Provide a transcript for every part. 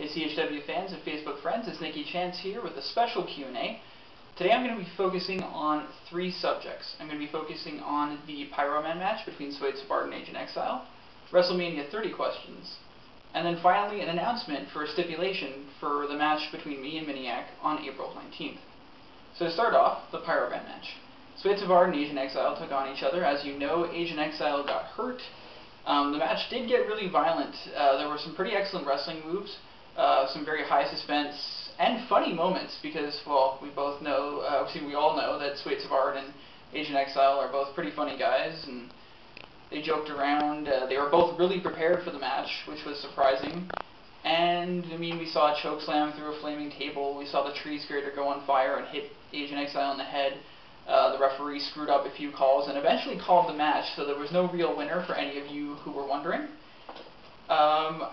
Hey CHW fans and Facebook friends, it's Nikky here with a special Q&A. Today I'm going to be focusing on three subjects. I'm going to be focusing on the Pyro Man match between Stipulation and Agent Exile, WrestleMania 30 questions, and then finally an announcement for a stipulation for the match between me and Miniak on April 19th. So to start off, the Pyro Man match. Stipulation and Agent Exile took on each other. As you know, Agent Exile got hurt. The match did get really violent. There were some pretty excellent wrestling moves, some very high suspense, and funny moments because, well, we all know that Stipulation and Agent Exile are both pretty funny guys, and they joked around. They were both really prepared for the match, which was surprising. And, I mean, we saw a chokeslam through a flaming table. We saw the tree grater go on fire and hit Agent Exile in the head. The referee screwed up a few calls and eventually called the match, so there was no real winner for any of you who were wondering.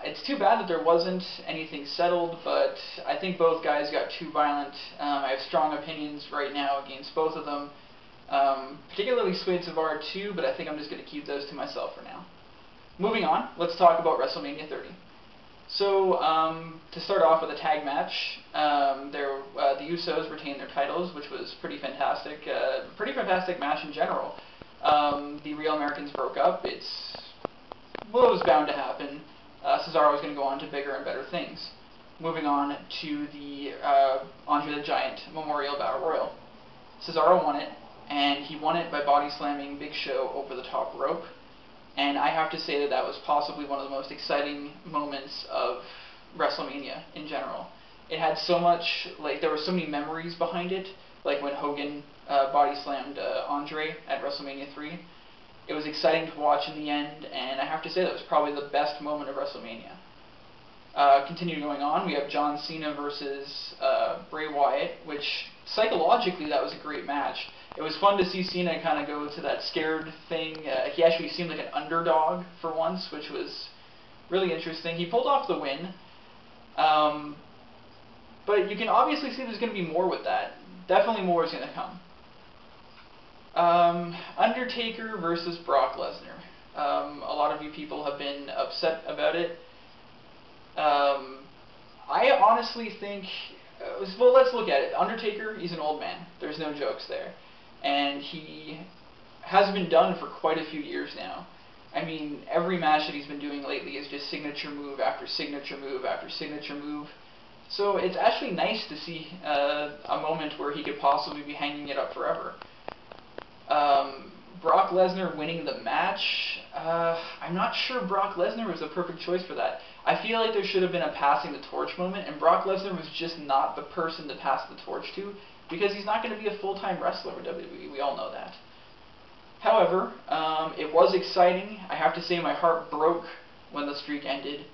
It's too bad that there wasn't anything settled, but I think both guys got too violent. I have strong opinions right now against both of them, particularly Stipulation too, but I think I'm just going to keep those to myself for now. Moving on, let's talk about WrestleMania 30. So, to start off with a tag match, the Usos retained their titles, which was pretty fantastic. Pretty fantastic match in general. The Real Americans broke up. It was bound to happen. Cesaro was going to go on to bigger and better things. Moving on to the Andre the Giant Memorial Battle Royal. Cesaro won it, and he won it by body slamming Big Show over the top rope. And I have to say that that was possibly one of the most exciting moments of WrestleMania in general. It had so much, there were so many memories behind it, like when Hogan body slammed Andre at WrestleMania 3. It was exciting to watch in the end, and I have to say that was probably the best moment of WrestleMania. Continuing going on, we have John Cena versus Bray Wyatt, which psychologically that was a great match. It was fun to see Cena kind of go to that scared thing. He actually seemed like an underdog for once, which was really interesting. He pulled off the win, but you can obviously see there's going to be more with that. Definitely more is going to come. Undertaker versus Brock Lesnar. A lot of you people have been upset about it. I honestly think, well, let's look at it. Undertaker, he's an old man. There's no jokes there. And he has been done for quite a few years now. I mean, every match that he's been doing lately is just signature move after signature move after signature move. So it's actually nice to see a moment where he could possibly be hanging it up forever. Brock Lesnar winning the match, I'm not sure Brock Lesnar was the perfect choice for that. I feel like there should have been a passing the torch moment, and Brock Lesnar was just not the person to pass the torch to, because he's not going to be a full-time wrestler with WWE, we all know that. However, it was exciting. I have to say my heart broke when the streak ended,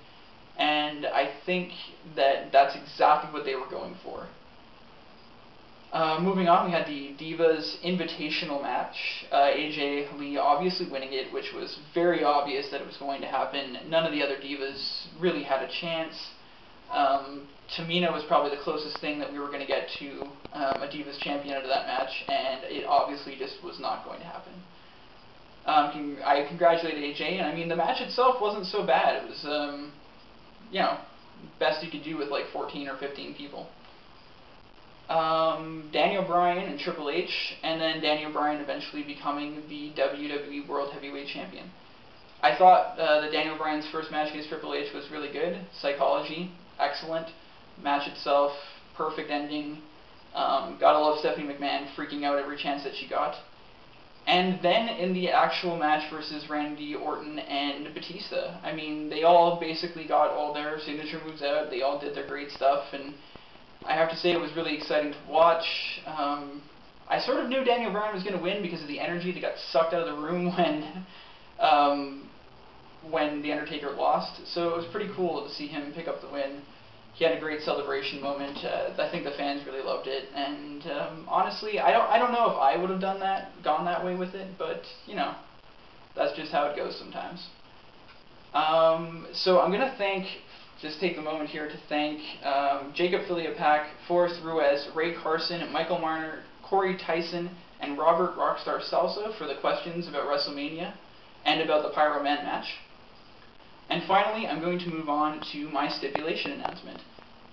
and I think that that's exactly what they were going for. Moving on, we had the Divas Invitational match. AJ Lee obviously winning it, which was very obvious that it was going to happen. None of the other Divas really had a chance. Tamina was probably the closest thing that we were going to get to a Divas champion out of that match, and it obviously just was not going to happen. I congratulate AJ, and I mean, the match itself wasn't so bad. It was, you know, best you could do with like 14 or 15 people. Daniel Bryan and Triple H, and then Daniel Bryan eventually becoming the WWE World Heavyweight Champion. I thought that Daniel Bryan's first match against Triple H was really good. Psychology, excellent. Match itself, perfect ending. Gotta love Stephanie McMahon freaking out every chance that she got. And then in the actual match versus Randy Orton and Batista, I mean, they all basically got all their signature moves out. They all did their great stuff, and I have to say it was really exciting to watch. I sort of knew Daniel Bryan was going to win because of the energy that got sucked out of the room when The Undertaker lost. So it was pretty cool to see him pick up the win. He had a great celebration moment. I think the fans really loved it. And honestly, I don't know if I would have gone that way with it, but you know, that's just how it goes sometimes. So I'm going to just take the moment here to thank Jacob Philippak, Forrest Ruiz, Ray Carson, Michael Marner, Corey Tyson, and Robert Rockstar Salsa for the questions about WrestleMania and about the Pyro Man match. And finally, I'm going to move on to my stipulation announcement.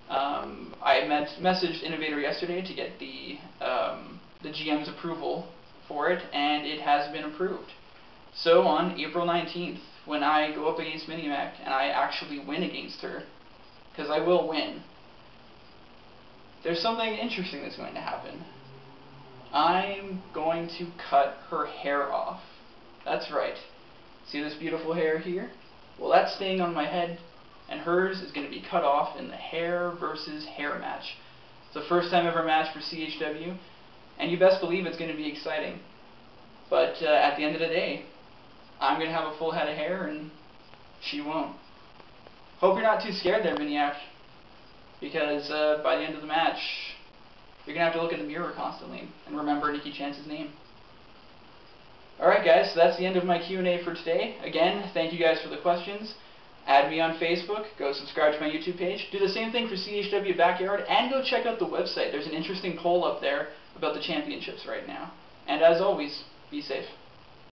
I messaged Innovator yesterday to get the GM's approval for it, and it has been approved. So on April 19th, when I go up against Miniak and I actually win against her, because I will win, there's something interesting that's going to happen. I'm going to cut her hair off. That's right. See this beautiful hair here? Well, that's staying on my head, and hers is going to be cut off in the hair versus hair match. It's the first time ever match for CHW, and you best believe it's going to be exciting. But at the end of the day, I'm going to have a full head of hair, and she won't. Hope you're not too scared there, Miniak, because by the end of the match, you're going to have to look in the mirror constantly and remember Nikky Chance's name. Alright guys, so that's the end of my Q&A for today. Again, thank you guys for the questions. Add me on Facebook, go subscribe to my YouTube page, do the same thing for CHW Backyard, and go check out the website. There's an interesting poll up there about the championships right now. And as always, be safe.